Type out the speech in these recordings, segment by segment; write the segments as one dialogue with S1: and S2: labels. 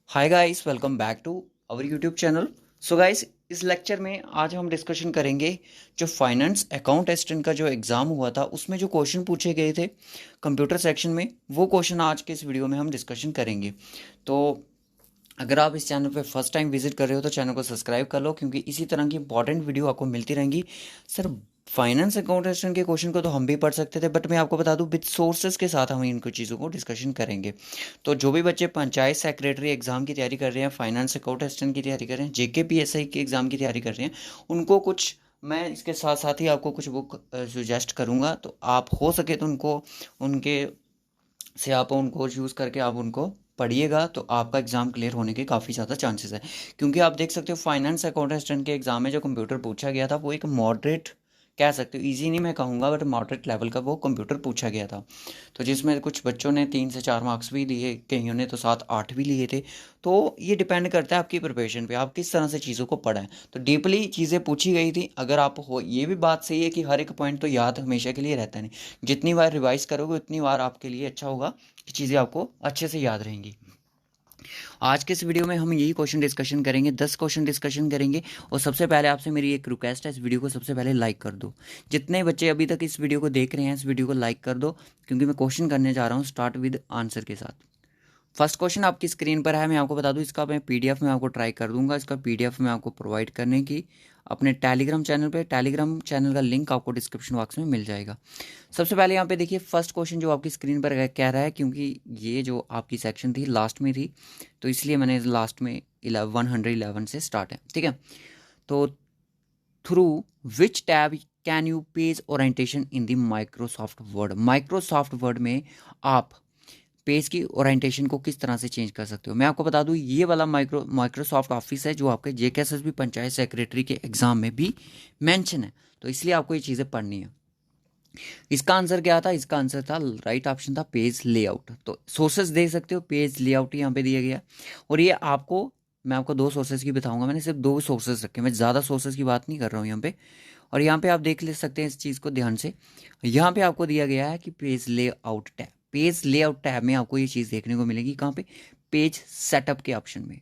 S1: Hi guys, welcome back to our YouTube channel. So guys, इस lecture में आज हम डिस्कशन करेंगे जो फाइनेंस अकाउंट असिस्टेंट का जो एग्ज़ाम हुआ था उसमें जो क्वेश्चन पूछे गए थे कंप्यूटर सेक्शन में, वो क्वेश्चन आज के इस वीडियो में हम डिस्कशन करेंगे। तो अगर आप इस चैनल पे फर्स्ट टाइम विजिट कर रहे हो तो चैनल को सब्सक्राइब कर लो, क्योंकि इसी तरह की इंपॉर्टेंट वीडियो आपको मिलती रहेंगी। सर, फाइनेंस अकाउंट असिस्टेंट के क्वेश्चन को तो हम भी पढ़ सकते थे, बट मैं आपको बता दूं विद सोर्सेज के साथ हम इनको चीज़ों को डिस्कशन करेंगे। तो जो भी बच्चे पंचायत सेक्रेटरी एग्जाम की तैयारी कर रहे हैं, फाइनेंस अकाउंट असिस्टेंट की तैयारी कर रहे हैं, JKPSI के एग्ज़ाम की तैयारी कर रहे हैं, उनको कुछ मैं इसके साथ साथ ही आपको कुछ बुक सुजेस्ट करूँगा। तो आप हो सके तो उनको उनके से आप उनको यूज़ करके आप उनको पढ़िएगा, तो आपका एग्ज़ाम क्लियर होने के काफ़ी ज़्यादा चांसेस है। क्योंकि आप देख सकते हो फाइनेंस अकाउंट असिस्टेंट के एग्ज़ाम में जो कंप्यूटर पूछा गया था वो एक मॉडरेट, कह सकते हो इजी नहीं मैं कहूँगा, बट मॉडरेट लेवल का वो कंप्यूटर पूछा गया था। तो जिसमें कुछ बच्चों ने 3 से 4 मार्क्स भी लिए, कईयों ने तो 7-8 भी लिए थे। तो ये डिपेंड करता है आपकी प्रिपरेशन पे, आप किस तरह से चीज़ों को पढ़ा है। तो डीपली चीज़ें पूछी गई थी। अगर आप हो, ये भी बात सही है कि हर एक पॉइंट तो याद हमेशा के लिए रहता नहीं। जितनी बार रिवाइज करोगे उतनी बार आपके लिए अच्छा होगा कि चीज़ें आपको अच्छे से याद रहेंगी। आज के इस वीडियो में हम यही क्वेश्चन डिस्कशन करेंगे, 10 क्वेश्चन डिस्कशन करेंगे। और सबसे पहले आपसे मेरी एक रिक्वेस्ट है, इस वीडियो को सबसे पहले लाइक कर दो। जितने बच्चे अभी तक इस वीडियो को देख रहे हैं, इस वीडियो को लाइक कर दो, क्योंकि मैं क्वेश्चन करने जा रहा हूँ स्टार्ट विद आंसर के साथ। फर्स्ट क्वेश्चन आपकी स्क्रीन पर है, मैं आपको बता दूं इसका मैं पीडीएफ में आपको ट्राई कर दूंगा। इसका पीडीएफ में आपको प्रोवाइड करने की अपने टेलीग्राम चैनल पे, टेलीग्राम चैनल का लिंक आपको डिस्क्रिप्शन बॉक्स में मिल जाएगा। सबसे पहले यहाँ पे देखिए फर्स्ट क्वेश्चन जो आपकी स्क्रीन पर कह रहा है, क्योंकि ये जो आपकी सेक्शन थी लास्ट में थी, तो इसलिए मैंने लास्ट में 111 से स्टार्ट है, ठीक है। तो through which tab can you page orientation in the Microsoft word. Microsoft word में आप पेज की ओरिएंटेशन को किस तरह से चेंज कर सकते हो। मैं आपको बता दूं ये वाला माइक्रोसॉफ्ट ऑफिस है जो आपके JKSSB पंचायत सेक्रेटरी के एग्जाम में भी मेंशन है, तो इसलिए आपको ये चीज़ें पढ़नी है। इसका आंसर क्या था? इसका आंसर था, राइट ऑप्शन था पेज लेआउट। तो सोर्सेज देख सकते हो, पेज लेआउट यहाँ पे दिया गया। और ये आपको, मैं आपको 2 सोर्सेज की बताऊंगा, मैंने सिर्फ 2 सोर्सेज रखे, मैं ज़्यादा सोर्सेज की बात नहीं कर रहा हूँ यहाँ पे। और यहाँ पे आप देख ले सकते हैं इस चीज़ को ध्यान से। यहाँ पे आपको दिया गया है कि page layout tab, page layout tab में आपको ये चीज़ देखने को मिलेगी कहाँ पे? पेज सेटअप के ऑप्शन में।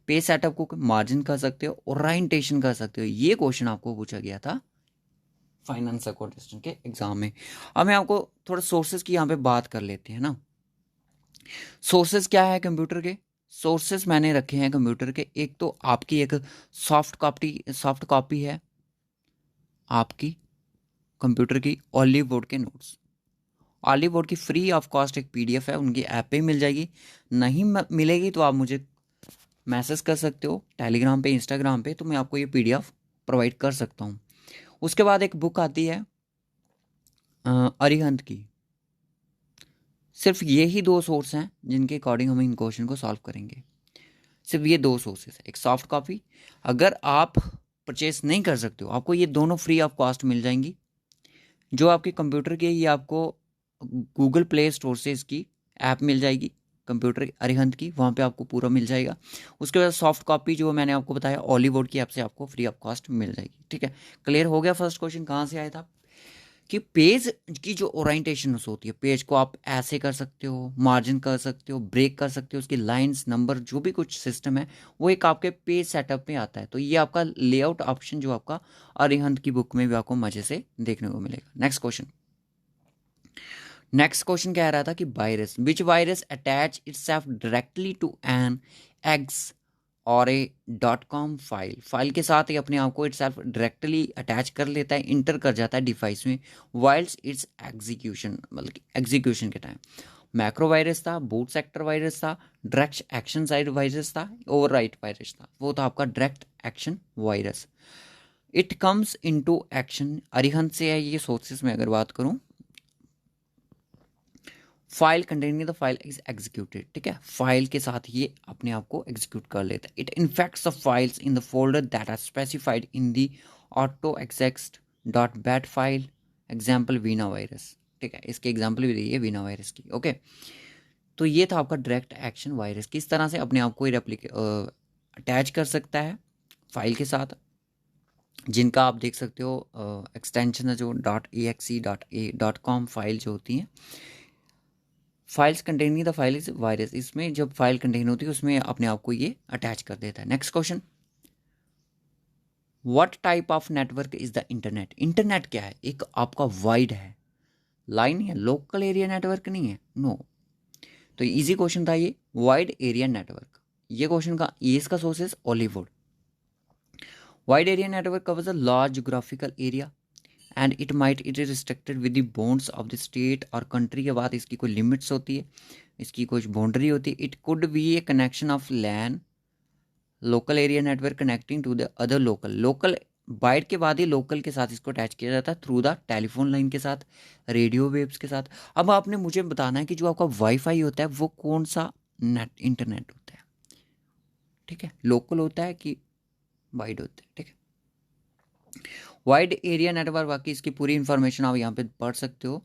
S1: पेज सेटअप को मार्जिन कर सकते हो, ओरिएंटेशन कर सकते हो। ये क्वेश्चन आपको पूछा गया था फाइनेंस अकाउंट असिस्टेंट के एग्जाम में। अब मैं आपको थोड़ा सोर्सेज की यहाँ पे बात कर लेते हैं ना। सोर्सेज क्या है कंप्यूटर के? सोर्सेज मैंने रखे हैं कंप्यूटर के, एक तो आपकी एक सॉफ्ट कॉपी है आपकी कंप्यूटर की ऑलिव बोर्ड के नोट्स। ऑलिव बोर्ड की फ्री ऑफ कॉस्ट एक PDF है, उनकी ऐप पे मिल जाएगी। नहीं मिलेगी तो आप मुझे मैसेज कर सकते हो टेलीग्राम पे, इंस्टाग्राम पे, तो मैं आपको ये PDF प्रोवाइड कर सकता हूँ। उसके बाद एक बुक आती है अरिहंत की। सिर्फ ये ही 2 सोर्स हैं जिनके अकॉर्डिंग हम इन क्वेश्चन को सॉल्व करेंगे। सिर्फ ये 2 सोर्सेस है, एक सॉफ्ट कॉपी। अगर आप परचेस नहीं कर सकते हो, आपको ये दोनों फ्री ऑफ कॉस्ट मिल जाएंगी। जो आपके कंप्यूटर के, ये आपको गूगल प्ले स्टोर से इसकी ऐप मिल जाएगी कंप्यूटर अरिहंत की, वहाँ पे आपको पूरा मिल जाएगा। उसके बाद सॉफ्ट कॉपी जो मैंने आपको बताया ऑलीवुड की ऐप से आपको फ्री ऑफ कॉस्ट मिल जाएगी, ठीक है। क्लियर हो गया? फर्स्ट क्वेश्चन कहाँ से आया था कि पेज की जो ओरिएंटेशन होती है, पेज को आप ऐसे कर सकते हो, मार्जिन कर सकते हो, ब्रेक कर सकते हो, उसकी लाइंस, नंबर, जो भी कुछ सिस्टम है वो एक आपके पेज सेटअप में आता है। तो ये आपका लेआउट ऑप्शन जो आपका अरिहंत की बुक में भी आपको मजे से देखने को मिलेगा। नेक्स्ट क्वेश्चन कह रहा था कि virus, which virus attach itself directly to an exe और ए .com फाइल के साथ ही अपने आप को इटसेल्फ डायरेक्टली अटैच कर लेता है, इंटर कर जाता है डिवाइस में वाइल्स इट्स एग्जीक्यूशन, मतलब एग्जीक्यूशन के टाइम। मैक्रो वायरस था, बूट सेक्टर वायरस था, डायरेक्ट एक्शन साइड वायरस था, ओवरराइट वायरस था। वो था आपका direct action virus. It comes into action, Arihant से है ये सोर्सेस में अगर बात करूं। File containing the file is executed, ठीक है, फाइल के साथ ये अपने आप को एग्जीक्यूट कर लेता है। It infects the files in the folder that are specified in the auto exec dot bat file, example Vienna virus, ठीक है। इसके एग्जाम्पल भी दी है वीना वायरस की, ओके। तो ये था आपका डायरेक्ट एक्शन वायरस, किस तरह से अपने आप को अटैच कर सकता है फाइल के साथ, जिनका आप देख सकते हो एक्सटेंशन है जो .exe.a.com फाइल जो होती हैं। Files containing the file is virus, इसमें जब फाइल कंटेन होती है उसमें अपने आप को ये अटैच कर देता है। Next question, what type of network is the internet? Internet क्या है? एक आपका वाइड है, लाइन है, लोकल एरिया नेटवर्क नहीं है, नो। तो इजी क्वेश्चन था ये, वाइड एरिया नेटवर्क। ये क्वेश्चन का ये इसका sources Hollywood. Wide area network covers a large geographical area and it is restricted with the bonds of the state और कंट्री के बाद इसकी कोई लिमिट्स होती है, इसकी कुछ बाउंड्री होती है। It could be a connection of LAN local area network connecting to the other local byte के बाद ही लोकल के साथ इसको अटैच किया जाता है थ्रू द टेलीफोन लाइन के साथ, रेडियो वेव्स के साथ। अब आपने मुझे बताना है कि जो आपका वाईफाई होता है वो कौन सा नेट इंटरनेट होता है, ठीक है, लोकल होता है कि वाइड होता है, ठीक है। वाइड एरिया नेटवर्क, बाकी इसकी पूरी इंफॉर्मेशन आप यहाँ पे पढ़ सकते हो।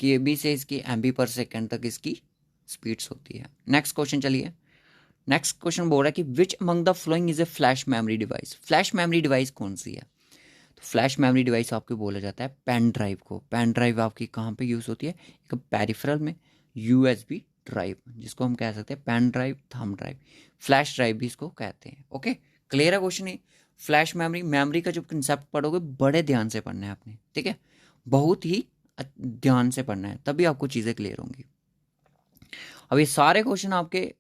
S1: KB से इसकी MB/सेकेंड तक इसकी स्पीड्स होती है। नेक्स्ट क्वेश्चन चलिए, नेक्स्ट क्वेश्चन बोल रहा है कि which among the following is a flash memory device? Flash memory device कौन सी है? तो फ्लैश मेमोरी डिवाइस आपको बोला जाता है पेन ड्राइव को। पेन ड्राइव आपकी कहाँ पे यूज़ होती है? एक पेरिफेरल में, USB ड्राइव जिसको हम कह सकते हैं pen drive, thumb drive, flash drive भी इसको कहते हैं। ओके, क्लियर है क्वेश्चन? ये फ्लैश मेमोरी का जब कंसेप्ट पढ़ोगे बड़े ध्यान से पढ़ना है आपने, ठीक है, बहुत ही ध्यान से पढ़ना है, तभी आपको चीज़ें क्लियर होंगी। अब ये सारे क्वेश्चन आपके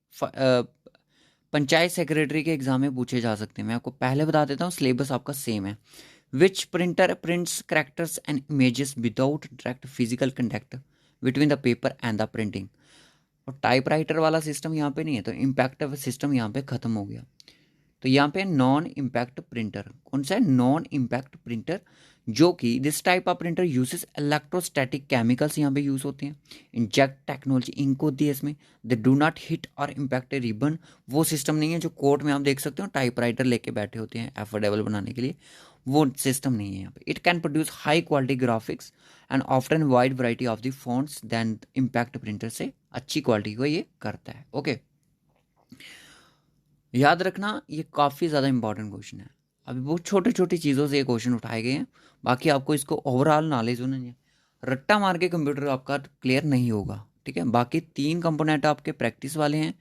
S1: पंचायत सेक्रेटरी के एग्जाम में पूछे जा सकते हैं। मैं आपको पहले बता देता हूँ, सिलेबस आपका सेम है। Which printer prints characters and images without direct physical contact between the paper and the printing? और टाइपराइटर वाला सिस्टम यहाँ पे नहीं है, तो इम्पैक्ट सिस्टम यहाँ पे खत्म हो गया। तो यहाँ पे नॉन इम्पैक्ट प्रिंटर, कौन सा है? नॉन इम्पैक्ट प्रिंटर, जो कि this type of printer uses electrostatic chemicals यहाँ पे यूज होते हैं। इंजेक्ट टेक्नोलॉजी इंक होती है इसमें। दे डू नॉट हिट और इम्पैक्ट रिबन, वो सिस्टम नहीं है जो कोर्ट में आप देख सकते हो टाइपराइटर लेके बैठे होते हैं एफोर्डेबल बनाने के लिए, वो सिस्टम नहीं है यहाँ पे। It can produce high quality graphics and often wide variety of the fonts than impact printer से अच्छी क्वालिटी को ये करता है। ओके, याद रखना ये काफ़ी ज़्यादा इंपॉर्टेंट क्वेश्चन है। अभी बहुत छोटी छोटी चीज़ों से ये क्वेश्चन उठाए गए हैं, बाकी आपको इसको ओवरऑल नॉलेज होना चाहिए। रट्टा मार के कंप्यूटर आपका क्लियर नहीं होगा, ठीक है। बाकी 3 कंपोनेंट आपके प्रैक्टिस वाले हैं,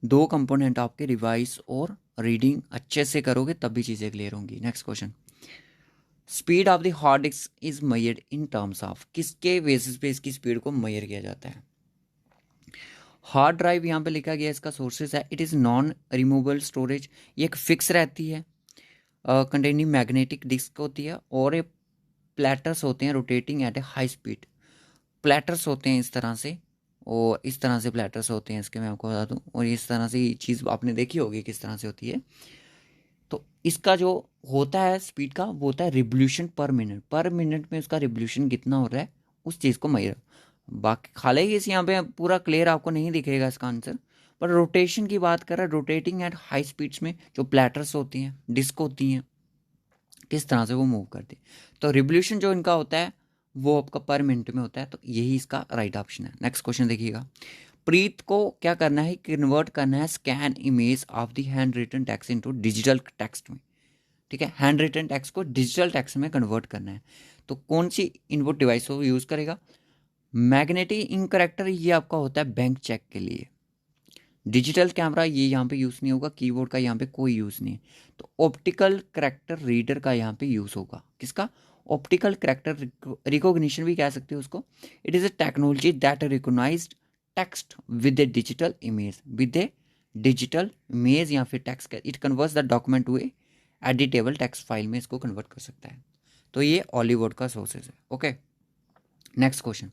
S1: 2 कंपोनेंट आपके रिवाइज और रीडिंग अच्छे से करोगे तभी चीज़ें क्लियर होंगी। Next question, speed of the hard disk is measured in terms of, किसके बेसिस पे इसकी स्पीड को मेजर किया जाता है? हार्ड ड्राइव यहाँ पे लिखा गया, इसका सोर्सेज है, it is non removable storage, ये एक फिक्स रहती है, कंटेनिंग मैग्नेटिक डिस्क होती है, और ये प्लेटर्स होते हैं rotating at A high speed. Platters होते हैं इस तरह से, और इस तरह से प्लेटर्स होते हैं इसके, मैं आपको बता दूं, और इस तरह से चीज़ आपने देखी होगी किस तरह से होती है। तो इसका जो होता है स्पीड का, वो होता है रिवोल्यूशन पर मिनट में उसका रिवोल्यूशन कितना हो रहा है उस चीज़ को मेजर। बाकी हालांकि इस यहाँ पे पूरा क्लियर आपको नहीं दिखेगा इसका आंसर, पर रोटेशन की बात कर रहा है, रोटेटिंग एट हाई स्पीड्स में जो प्लेटर्स होती हैं, डिस्क होती हैं, किस तरह से वो मूव करती है। तो रिवोल्यूशन जो इनका होता है वो आपका पर मिनट में होता है, तो यही इसका राइट ऑप्शन है। नेक्स्ट क्वेश्चन देखिएगा, प्रीत को क्या करना है? कन्वर्ट करना है scan image of the hand written text into digital text में, ठीक है, हैंड रिटन टेक्स्ट को डिजिटल टेक्स्ट में कन्वर्ट करना है। तो कौन सी इनपुट डिवाइस को यूज़ करेगा? मैग्नेटिक इंक करेक्टर, ये आपका होता है बैंक चेक के लिए। डिजिटल कैमरा ये यहाँ पे यूज़ नहीं होगा, कीबोर्ड का यहाँ पे कोई यूज़ नहीं है। तो ऑप्टिकल करेक्टर रीडर का यहाँ पे यूज़ होगा, किसका? ऑप्टिकल करेक्टर रिकॉग्निशन भी कह सकते हो उसको। It is a technology that recognized text with a digital image, with a digital image या फिर text, it converts the document to a editable text file में इसको कन्वर्ट कर सकता है। तो ये हॉलीवुड का सोर्सेज है। Okay, next question,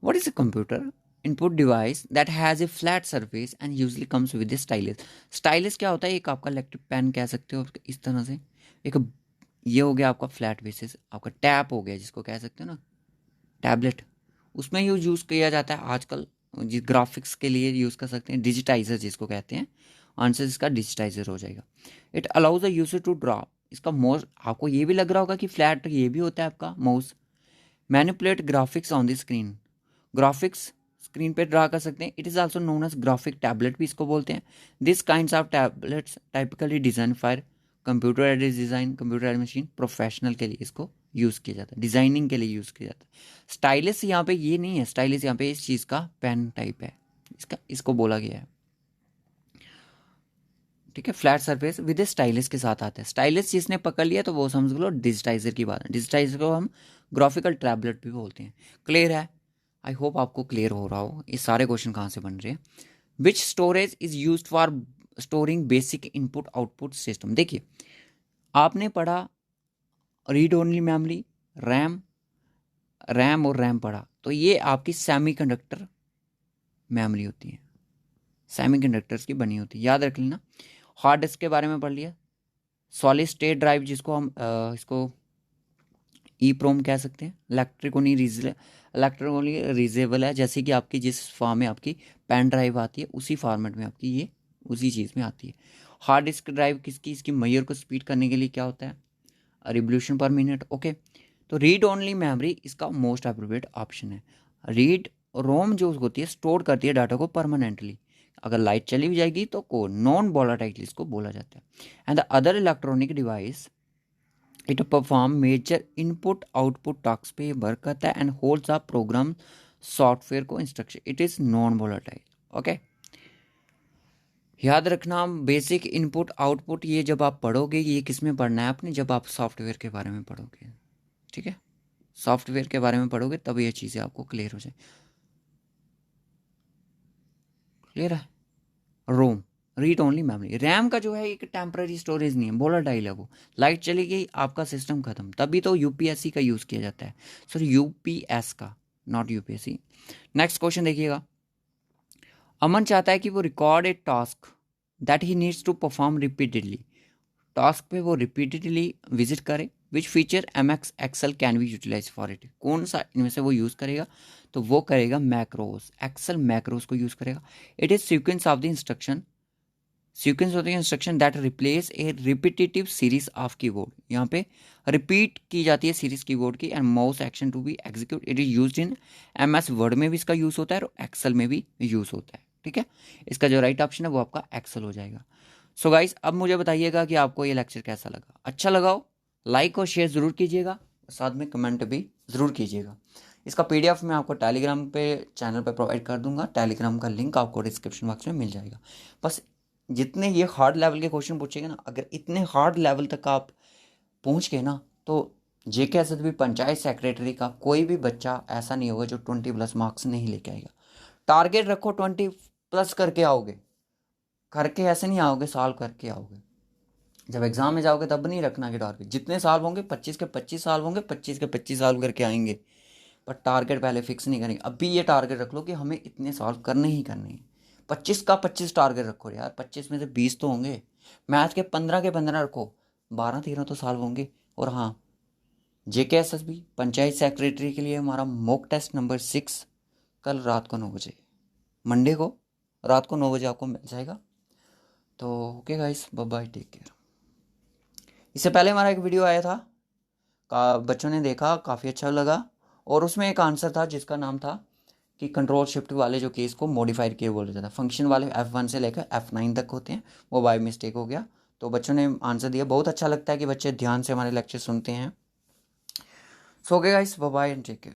S1: what is a computer input device that has a flat surface and usually comes with A stylus? Stylus क्या होता है? एक आपका इलेक्ट्रिक पेन कह सकते हो इस तरह से, एक ये हो गया आपका फ्लैट बेसिस, आपका टैब हो गया जिसको कह सकते हो ना, टैबलेट, उसमें यूज़ किया जाता है आजकल, जिस ग्राफिक्स के लिए यूज़ कर सकते हैं। डिजिटाइजर जिसको कहते हैं, आंसर इसका डिजिटाइजर हो जाएगा। It allows a user to draw, इसका माउस, आपको ये भी लग रहा होगा कि फ्लैट ये भी होता है आपका mouse. Manipulate graphics on the screen, graphics screen पे ड्रा कर सकते हैं। It is also known as graphic tablet भी इसको बोलते हैं। This kinds of tablets typically design for computer aided design, computer aided machine, professional के लिए इसको यूज़ किया जाता है, डिज़ाइनिंग के लिए यूज़ किया जाता है। स्टाइलिस यहाँ पे ये नहीं है, स्टाइलिस यहाँ पे इस चीज़ का पेन टाइप है, इसको बोला गया है, ठीक है। फ्लैट सरफेस विद स्टाइलिस के साथ आता है। स्टाइलिस जिसने पकड़ लिया तो वो समझ लो डिजिटाइजर की बात है। डिजिटाइजर को हम ग्राफिकल टैबलेट भी बोलते हैं। क्लियर है? आई होप आपको क्लियर हो रहा हो। ये सारे क्वेश्चन कहाँ से बन रहे हैं। Which storage is use for storing basic input output system. देखिए आपने पढ़ा रीड ओनली मेमोरी, रैम और रैम पढ़ा, तो ये आपकी सेमीकंडक्टर मेमोरी होती है, सेमीकंडक्टर्स की बनी होती है, याद रख लेना। हार्ड डिस्क के बारे में पढ़ लिया। सॉलिड स्टेट ड्राइव जिसको हम इसको ई प्रोम कह सकते हैं, इलेक्ट्रिकली रीजेबल है, जैसे कि आपकी जिस फॉर्म में आपकी पेन ड्राइव आती है उसी फॉर्मेट में आपकी ये उसी चीज़ में आती है। हार्ड डिस्क ड्राइव किसकी, इसकी मैयर को स्पीड करने के लिए क्या होता है, रिवोल्यूशन पर मिनट। ओके, तो रीड ओनली मेमोरी इसका मोस्ट अप्रोप्रिएट ऑप्शन है। रीड रोम जो होती है स्टोर करती है डाटा को परमानेंटली, अगर लाइट चली भी जाएगी तो को नॉन वोलेटाइल इसको बोला जाता है। And the other electronic device it perform major input output task पे वर्क करता है and holds a program software को instruction, it is non volatile. Okay, याद रखना बेसिक इनपुट आउटपुट ये जब आप पढ़ोगे, ये किस में पढ़ना है आपने, जब आप सॉफ्टवेयर के बारे में पढ़ोगे, ठीक है, सॉफ्टवेयर के बारे में पढ़ोगे तब ये चीज़ें आपको क्लियर हो जाए। क्लियर है? रोम रीड ओनली मेमोरी। रैम का जो है एक टेम्पररी स्टोरेज नहीं है, वोलेटाइल है, वो लाइट चली गई आपका सिस्टम खत्म, तभी तो यूपीएससी का यूज़ किया जाता है, सॉरी यूपीएस का, नॉट यूपीएससी। नेक्स्ट क्वेश्चन देखिएगा। अमन चाहता है कि वो record a task that he needs to perform repeatedly, task पे वो रिपीटेडली विजिट करे, which feature MS Excel can be utilize for it. कौन सा इनमें से वो यूज़ करेगा, तो वो करेगा मैक्रोस, एक्सेल मैक्रोस को यूज़ करेगा। It is sequence of the instruction, sequence होती है instruction that replace a repetitive series of keyboard, यहाँ पे रिपीट की जाती है सीरीज कीबोर्ड की, and mouse action to be execute. It is used in MS Word में भी इसका यूज़ होता है और एक्सेल में भी यूज़ होता है, ठीक है। इसका जो राइट ऑप्शन है वो आपका एक्सेल हो जाएगा। सो गाइस अब मुझे बताइएगा कि आपको ये लेक्चर कैसा लगा। अच्छा लगा हो लाइक और शेयर ज़रूर कीजिएगा, साथ में कमेंट भी ज़रूर कीजिएगा। इसका पीडीएफ मैं आपको टेलीग्राम पे चैनल पे प्रोवाइड कर दूंगा, टेलीग्राम का लिंक आपको डिस्क्रिप्शन बॉक्स में मिल जाएगा। बस जितने ये हार्ड लेवल के क्वेश्चन पूछेंगे ना, अगर इतने हार्ड लेवल तक आप पहुंच गए ना, तो जेके एसएसबी पंचायत सेक्रेटरी का कोई भी बच्चा ऐसा नहीं होगा जो 20+ मार्क्स नहीं लेके आएगा। टारगेट रखो 20+ करके आओगे, करके ऐसे नहीं आओगे, साल करके आओगे। जब एग्जाम में जाओगे तब नहीं रखना कि टारगेट जितने साल होंगे 25 के 25 साल होंगे, 25 के 25 साल करके आएंगे, पर टारगेट पहले फिक्स नहीं करेंगे। अभी ये टारगेट रख लो कि हमें इतने साल करने ही करने हैं। 25 का 25 टारगेट रखो यार, 25 में से 20 तो होंगे। मैथ के 15 रखो, 12-13 तो साल होंगे। और हाँ, जेके एसएसबी पंचायत सेक्रेटरी के लिए हमारा मॉक टेस्ट नंबर 6 कल रात को 9 बजे, मंडे को रात को 9 बजे आपको मिल जाएगा। तो okay guys, bye bye, take care. इससे पहले हमारा एक वीडियो आया था, बच्चों ने देखा, काफ़ी अच्छा लगा, और उसमें एक आंसर था जिसका नाम था कि कंट्रोल शिफ्ट वाले जो केस को मॉडिफाइड किए बोला जाता है, फंक्शन वाले F1 से लेकर F9 तक होते हैं, वो बाय मिस्टेक हो गया। तो बच्चों ने आंसर दिया। बहुत अच्छा लगता है कि बच्चे ध्यान से हमारे लेक्चर सुनते हैं। So okay guys, bye bye and take care.